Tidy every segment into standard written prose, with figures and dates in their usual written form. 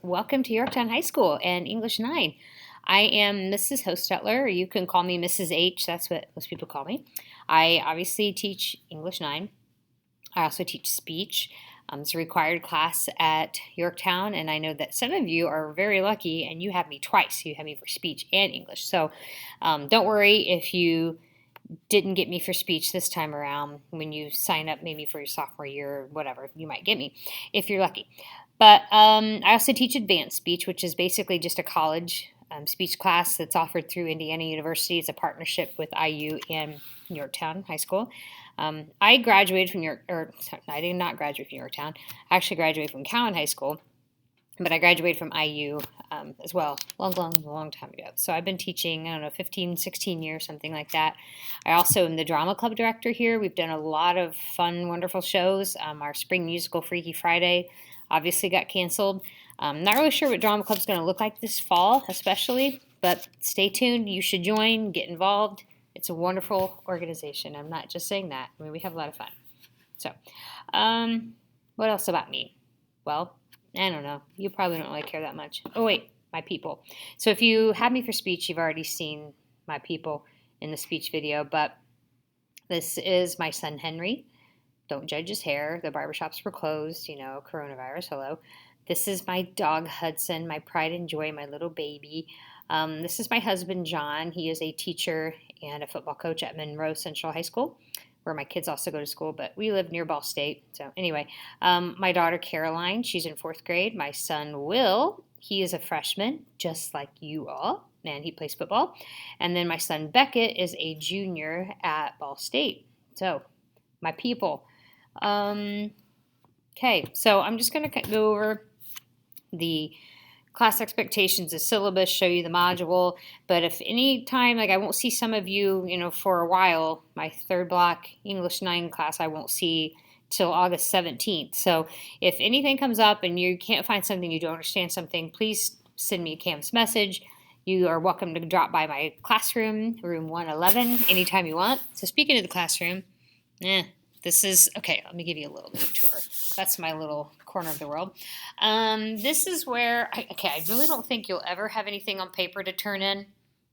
Welcome to Yorktown High School and English 9. I am Mrs. Hostetler, or you can call me Mrs. H. That's what most people call me. I obviously teach English 9. I also teach speech. It's a required class at Yorktown, and I know that some of you are very lucky and you have me twice. You have me for speech and English. So don't worry if you didn't get me for speech this time around. When you sign up maybe for your sophomore year or whatever, you might get me if you're lucky. But I also teach advanced speech, which is basically just a college speech class that's offered through Indiana University. It's a partnership with IU and Yorktown High School. I graduated from I did not graduate from Yorktown. I actually graduated from Cowan High School, but I graduated from IU as well, long time ago. So I've been teaching, 15, 16 years, something like that. I also am the drama club director here. We've done a lot of fun, wonderful shows. Our spring musical, Freaky Friday, obviously got canceled. Not really sure what drama club's going to look like this fall, especially, but stay tuned. You should join, get involved. It's a wonderful organization. I'm not just saying that. I mean, we have a lot of fun. So, what else about me? Well, I don't know. You probably don't really care that much. Oh, wait, my people. So if you have me for speech, you've already seen my people in the speech video, but this is my son, Henry. Don't judge his hair. The barbershops were closed, coronavirus, hello. This is my dog, Hudson, my pride and joy, my little baby. This is my husband, John. He is a teacher and a football coach at Monroe Central High School, where my kids also go to school, but we live near Ball State. So anyway, my daughter, Caroline, she's in 4th grade. My son, Will, he is a freshman, just like you all, and he plays football. And then my son, Beckett, is a junior at Ball State. So, my people. Okay, so I'm just going to go over the class expectations, the syllabus, show you the module. But if any time, I won't see some of you, for a while, my 3rd block English 9 class, I won't see till August 17th. So if anything comes up and you can't find something, you don't understand something, please send me a Canvas message. You are welcome to drop by my classroom, room 111, anytime you want. So speaking of the classroom, this is, okay, let me give you a little mini tour. That's my little corner of the world. This is where, I really don't think you'll ever have anything on paper to turn in,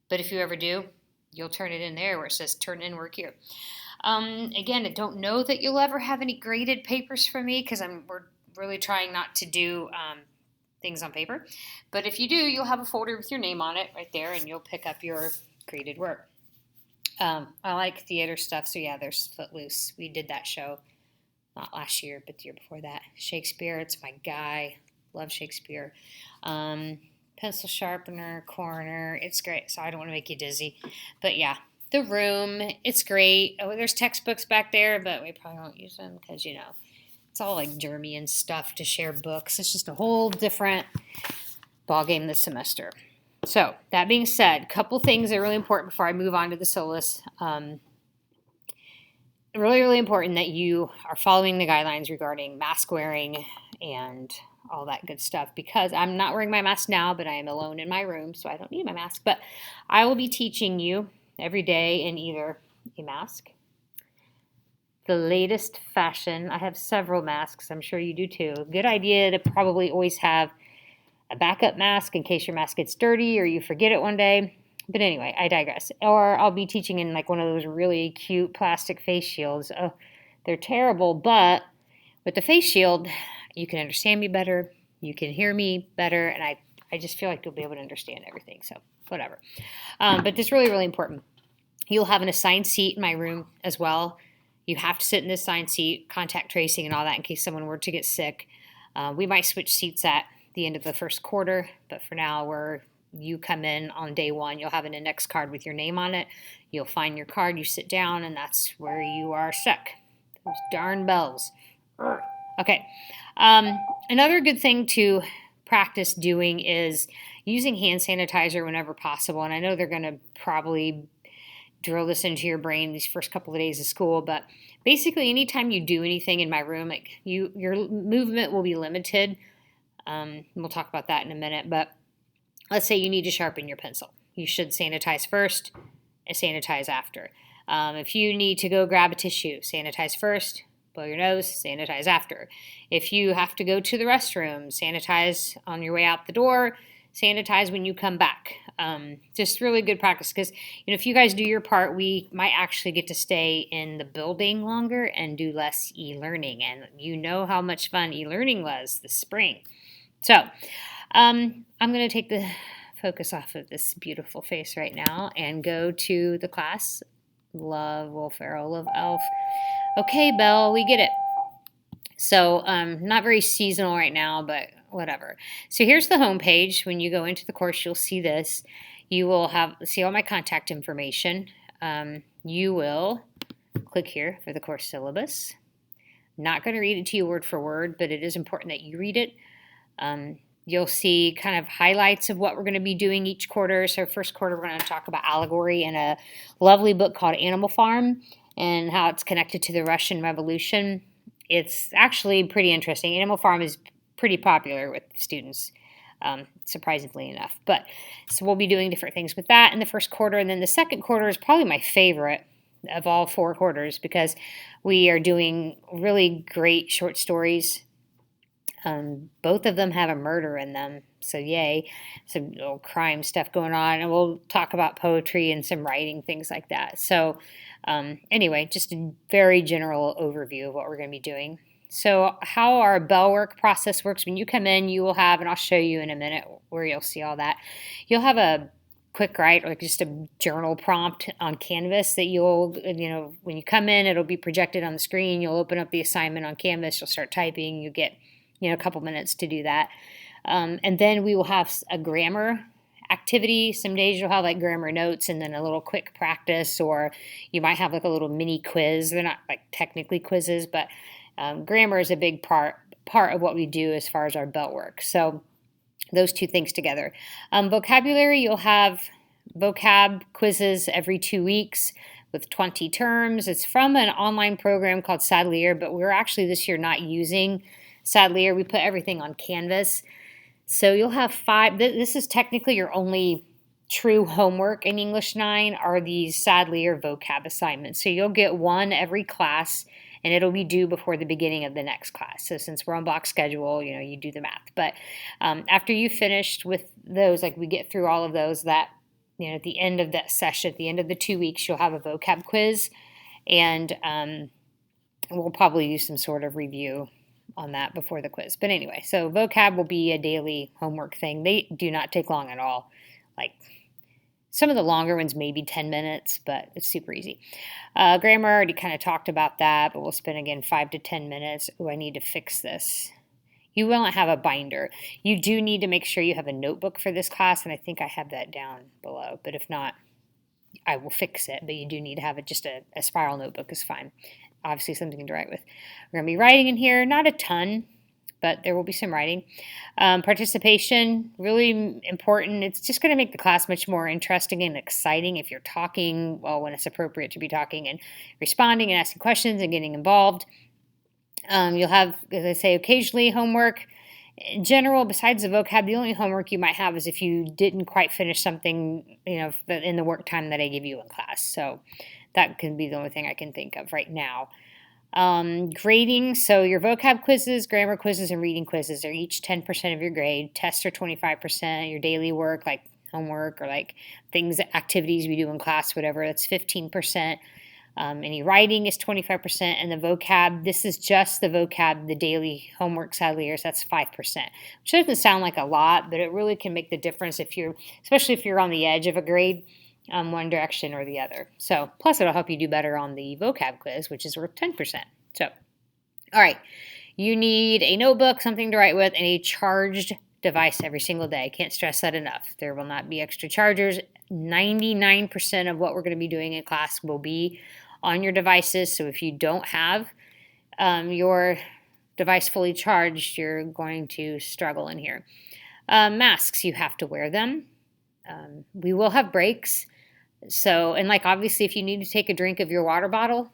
but if you ever do, you'll turn it in there where it says turn in work here. Again, I don't know that you'll ever have any graded papers from me because we're really trying not to do things on paper. But if you do, you'll have a folder with your name on it right there, and you'll pick up your graded work. I like theater stuff, so yeah, there's Footloose. We did that show not last year, but the year before that. Shakespeare, it's my guy. Love Shakespeare. Pencil sharpener, corner, it's great. So I don't want to make you dizzy. But yeah, the room, it's great. Oh, there's textbooks back there, but we probably won't use them because, it's all like germy and stuff to share books. It's just a whole different ballgame this semester. So, that being said, a couple things that are really important before I move on to the syllabus. Really, really important that you are following the guidelines regarding mask wearing and all that good stuff, because I'm not wearing my mask now, but I am alone in my room, so I don't need my mask. But I will be teaching you every day in either a mask, the latest fashion. I have several masks. I'm sure you do too. Good idea to probably always have a backup mask in case your mask gets dirty or you forget it one day. But anyway, I digress. Or I'll be teaching in one of those really cute plastic face shields. Oh, they're terrible, but with the face shield, you can understand me better, you can hear me better, and I just feel like you'll be able to understand everything. So whatever. But it's really, really important. You'll have an assigned seat in my room as well. You have to sit in this assigned seat, contact tracing and all that in case someone were to get sick. We might switch seats at the end of the first quarter, but for now, where you come in on day 1, you'll have an index card with your name on it. You'll find your card, you sit down, and that's where you are stuck. Those darn bells. Okay. Another good thing to practice doing is using hand sanitizer whenever possible. And I know they're going to probably drill this into your brain these first couple of days of school, but basically anytime you do anything in my room, your movement will be limited. We'll talk about that in a minute, but let's say you need to sharpen your pencil. You should sanitize first and sanitize after. If you need to go grab a tissue, sanitize first, blow your nose, sanitize after. If you have to go to the restroom, sanitize on your way out the door, sanitize when you come back. Just really good practice because if you guys do your part, we might actually get to stay in the building longer and do less e-learning. And you know how much fun e-learning was this spring. So I'm going to take the focus off of this beautiful face right now and go to the class. Love Will Ferrell, love Elf. Okay, Belle, we get it. So not very seasonal right now, but whatever. So here's the home page. When you go into the course, you'll see this. You will see all my contact information. You will click here for the course syllabus. Not going to read it to you word for word, but it is important that you read it. You'll see kind of highlights of what we're going to be doing each quarter. So first quarter, we're going to talk about allegory and a lovely book called Animal Farm and how it's connected to the Russian Revolution. It's actually pretty interesting. Animal Farm is pretty popular with students, surprisingly enough. But so we'll be doing different things with that in the first quarter. And then the second quarter is probably my favorite of all 4 quarters because we are doing really great short stories. Both of them have a murder in them, so yay, some little crime stuff going on, and we'll talk about poetry and some writing, things like that. So anyway, just a very general overview of what we're going to be doing. So how our bell work process works, when you come in, you will have, and I'll show you in a minute where you'll see all that, you'll have a quick write, or just a journal prompt on Canvas that you'll, when you come in, it'll be projected on the screen. You'll open up the assignment on Canvas, you'll start typing, you get a couple minutes to do that. And then we will have a grammar activity. Some days you'll have like grammar notes and then a little quick practice, or you might have like a little mini quiz. They're not like technically quizzes, but grammar is a big part of what we do as far as our belt work. So those 2 things together. Vocabulary, you'll have vocab quizzes every 2 weeks with 20 terms. It's from an online program called Sadlier, but we're actually this year not using Sadlier. We put everything on Canvas. So you'll have 5. This is technically your only true homework in English 9 are these Sadlier vocab assignments. So you'll get 1 every class, and it'll be due before the beginning of the next class. So since we're on block schedule, you do the math. But after you've finished with those, like we get through all of those, that at the end of that session, at the end of the 2 weeks, you'll have a vocab quiz, and we'll probably do some sort of review on that before the quiz. But anyway, so vocab will be a daily homework thing. They do not take long at all. Like some of the longer ones, maybe 10 minutes, but it's super easy. Grammar, already kind of talked about that, but we'll spend again 5 to 10 minutes. Oh, I need to fix this. You will not have a binder. You do need to make sure you have a notebook for this class, and I think I have that down below. But if not, I will fix it. But you do need to have it. Just a spiral notebook is fine. Obviously something to write with. We're going to be writing in here, not a ton, but there will be some writing. Participation, really important. It's just going to make the class much more interesting and exciting if you're talking, well, when it's appropriate to be talking and responding and asking questions and getting involved. You'll have, as I say, occasionally homework. In general, besides the vocab, the only homework you might have is if you didn't quite finish something, in the work time that I give you in class. So that can be the only thing I can think of right now. Grading, so your vocab quizzes, grammar quizzes, and reading quizzes are each 10% of your grade. Tests are 25%. Your daily work, like homework or like things, activities we do in class, whatever, that's 15%. Any writing is 25%, and the vocab, this is just the vocab, the daily homework Sadliers, that's 5%. Which doesn't sound like a lot, but it really can make the difference especially if you're on the edge of a grade, one direction or the other. So, plus it'll help you do better on the vocab quiz, which is worth 10%. So, all right, you need a notebook, something to write with, and a charged device every single day. I can't stress that enough. There will not be extra chargers. 99% of what we're going to be doing in class will be on your devices. So if you don't have your device fully charged, you're going to struggle in here. Masks, you have to wear them. We will have breaks. So, and like obviously if you need to take a drink of your water bottle,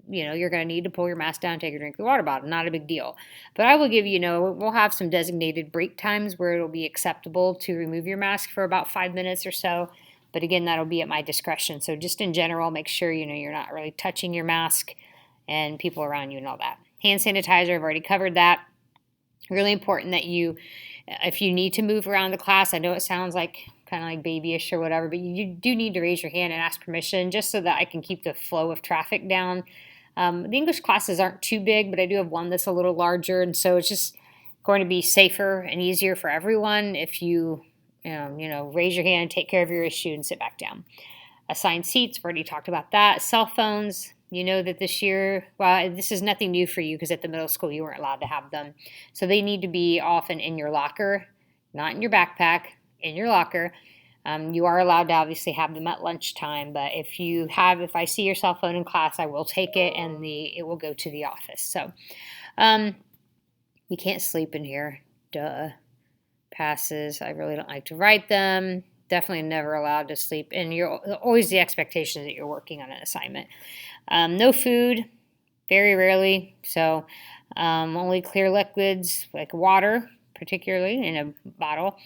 you're going to need to pull your mask down, take a drink of the water bottle. Not a big deal. But I will give we'll have some designated break times where it'll be acceptable to remove your mask for about 5 minutes or so. But again, that'll be at my discretion. So just in general, make sure, you're not really touching your mask and people around you and all that. Hand sanitizer, I've already covered that. Really important that you, if you need to move around the class, I know it sounds like kind of like babyish or whatever, but you do need to raise your hand and ask permission just so that I can keep the flow of traffic down. The English classes aren't too big, but I do have one that's a little larger, and so it's just going to be safer and easier for everyone if you, raise your hand, take care of your issue, and sit back down. Assigned seats, we've already talked about that. Cell phones, you know that this year, well, this is nothing new for you because at the middle school you weren't allowed to have them. So they need to be often in your locker, not in your backpack, in your locker. You are allowed to obviously have them at lunchtime, but if I see your cell phone in class, I will take it and it will go to the office. So you can't sleep in here. Duh. Passes, I really don't like to write them. Definitely never allowed to sleep. And you're always the expectation that you're working on an assignment. No food, very rarely. So only clear liquids like water, particularly in a bottle.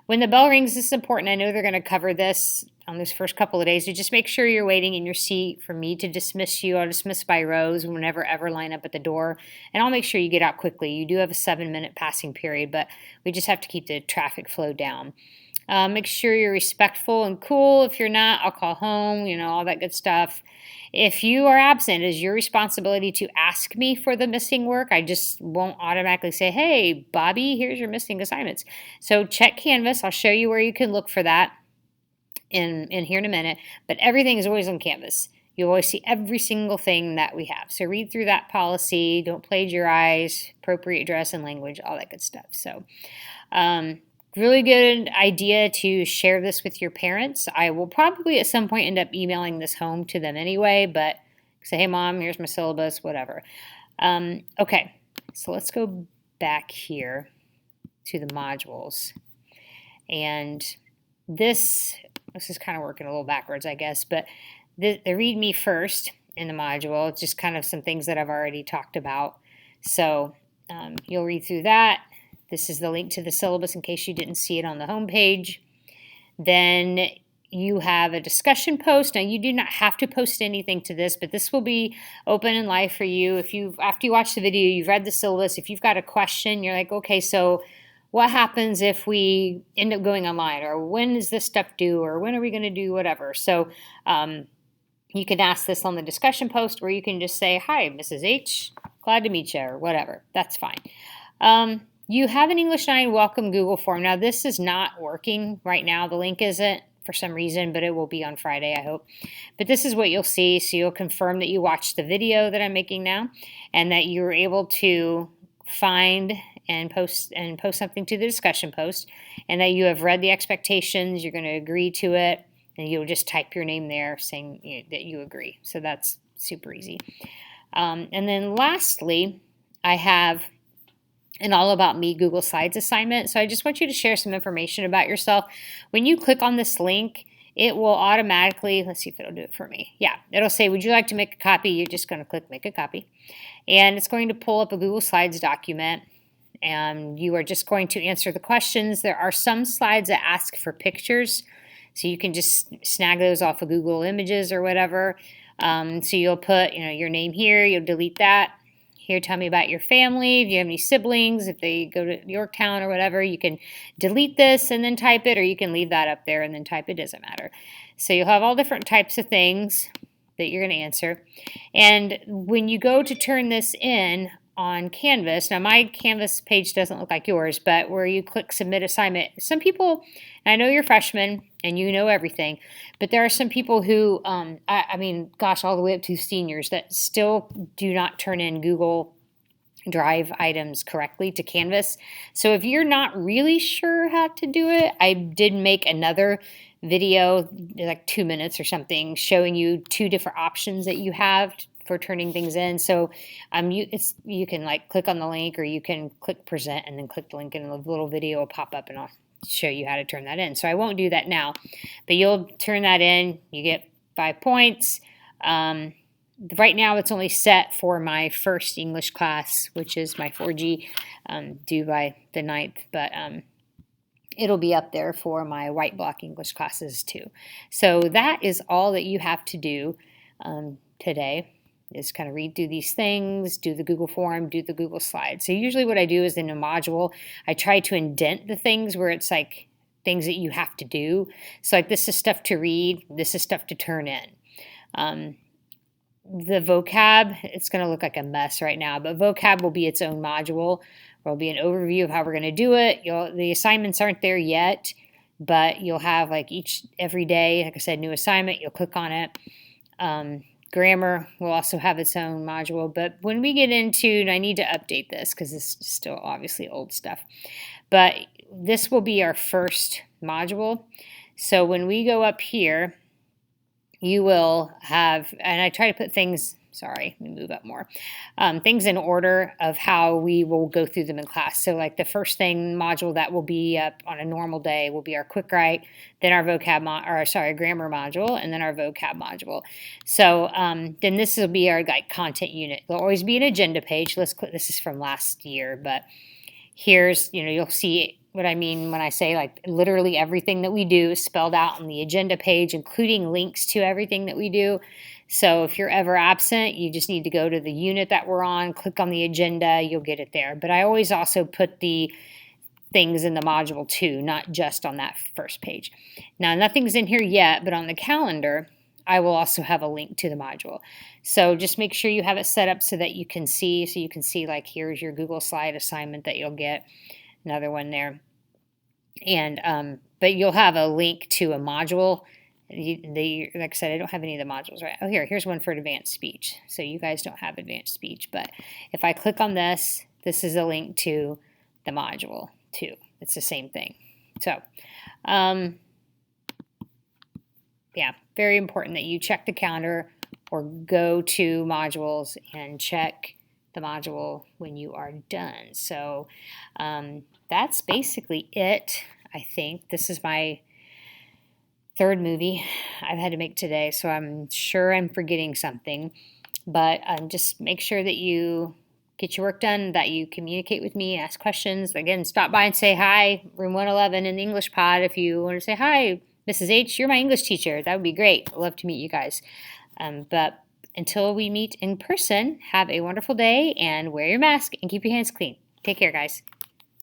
When the bell rings, this is important. I know they're going to cover this on this first couple of days. So just make sure you're waiting in your seat for me to dismiss you. I'll dismiss by rows. We'll never ever line up at the door. And I'll make sure you get out quickly. You do have a 7-minute passing period, but we just have to keep the traffic flow down. Make sure you're respectful and cool. If you're not, I'll call home, all that good stuff. If you are absent, it's your responsibility to ask me for the missing work. I just won't automatically say, hey, Bobby, here's your missing assignments. So check Canvas. I'll show you where you can look for that in here in a minute. But everything is always on Canvas. You'll always see every single thing that we have. So read through that policy. Don't plagiarize, appropriate dress and language, all that good stuff. So really good idea to share this with your parents. I will probably at some point end up emailing this home to them anyway, but say, hey, Mom, here's my syllabus, whatever. Okay, so let's go back here to the modules. And this is kind of working a little backwards, I guess, but the read me first in the module, it's just kind of some things that I've already talked about. So you'll read through that. This is the link to the syllabus in case you didn't see it on the home page. Then you have a discussion post. Now, you do not have to post anything to this, but this will be open and live for you. After you watch the video, you've read the syllabus. If you've got a question, you're like, okay, so what happens if we end up going online? Or when is this stuff due? Or when are we going to do whatever? So you can ask this on the discussion post, or you can just say, hi, Mrs. H, glad to meet you, or whatever. That's fine. You have an English 9 welcome Google form. Now, this is not working right now. The link isn't for some reason, but it will be on Friday, I hope. But this is what you'll see. So you'll confirm that you watched the video that I'm making now and that you were able to find and post something to the discussion post and that you have read the expectations. You're going to agree to it, and you'll just type your name there saying that you agree. So that's super easy. And then lastly, I have an All About Me Google Slides assignment. So I just want you to share some information about yourself. When you click on this link, it will automatically, let's see if it'll do it for me. Yeah, it'll say, would you like to make a copy? You're just going to click make a copy. And it's going to pull up a Google Slides document. And you are just going to answer the questions. There are some slides that ask for pictures. So you can just snag those off of Google Images or whatever. So you'll put your name here. You'll delete that. Here, tell me about your family. If you have any siblings, if they go to Yorktown or whatever, you can delete this and then type it, or you can leave that up there and then type it. Doesn't matter. So you'll have all different types of things that you're going to answer. And when you go to turn this in on Canvas, now my Canvas page doesn't look like yours, but where you click submit assignment, some people, I know you're freshmen and you know everything, but there are some people who, I mean, gosh, all the way up to seniors that still do not turn in Google Drive items correctly to Canvas. So if you're not really sure how to do it, I did make another video, like 2 minutes or something, showing you 2 different options that you have for turning things in. So you can like click on the link, or you can click present and then click the link, and a little video will pop up and I'll show you how to turn that in. So I won't do that now, but you'll turn that in. You get 5 points. Right now it's only set for my first English class, which is my 4G, due by the 9th, but it'll be up there for my white block English classes too. So that is all that you have to do today. is kind of read through these things, do the Google form, do the Google slide. So usually what I do is in a module, I try to indent the things where it's like things that you have to do. So like this is stuff to read, this is stuff to turn in. The vocab, it's going to look like a mess right now, but vocab will be its own module. There'll be an overview of how we're going to do it. The assignments aren't there yet, but you'll have like every day, like I said, new assignment, you'll click on it. Grammar will also have its own module, but when we get into, and I need to update this because this is still obviously old stuff, but this will be our first module. So when we go up here, you will have, and I try to put things, sorry, let me move up more, things in order of how we will go through them in class. So like the first thing module that will be up on a normal day will be our quick write, then our grammar module, and then our vocab module. So then this will be our like content unit. There'll always be an agenda page. Let's click, this is from last year, but here's, you'll see what I mean when I say like literally everything that we do is spelled out on the agenda page, including links to everything that we do. So if you're ever absent, you just need to go to the unit that we're on, click on the agenda, you'll get it there. But I always also put the things in the module too, not just on that first page. Now, nothing's in here yet, but on the calendar, I will also have a link to the module. So just make sure you have it set up so that you can see, like here's your Google slide assignment that you'll get, another one there. And but you'll have a link to a module. Like I said, I don't have any of the modules right. Oh, here's one for advanced speech. So you guys don't have advanced speech, but if I click on this, this is a link to the module too. It's the same thing. So yeah, very important that you check the calendar or go to modules and check the module when you are done. So that's basically it, I think. This is my third movie I've had to make today, so I'm sure I'm forgetting something. But just make sure that you get your work done, that you communicate with me, ask questions. Again, stop by and say hi, room 111 in the English pod. If you want to say, hi, Mrs. H, you're my English teacher. That would be great. I'd love to meet you guys. But until we meet in person, have a wonderful day and wear your mask and keep your hands clean. Take care, guys.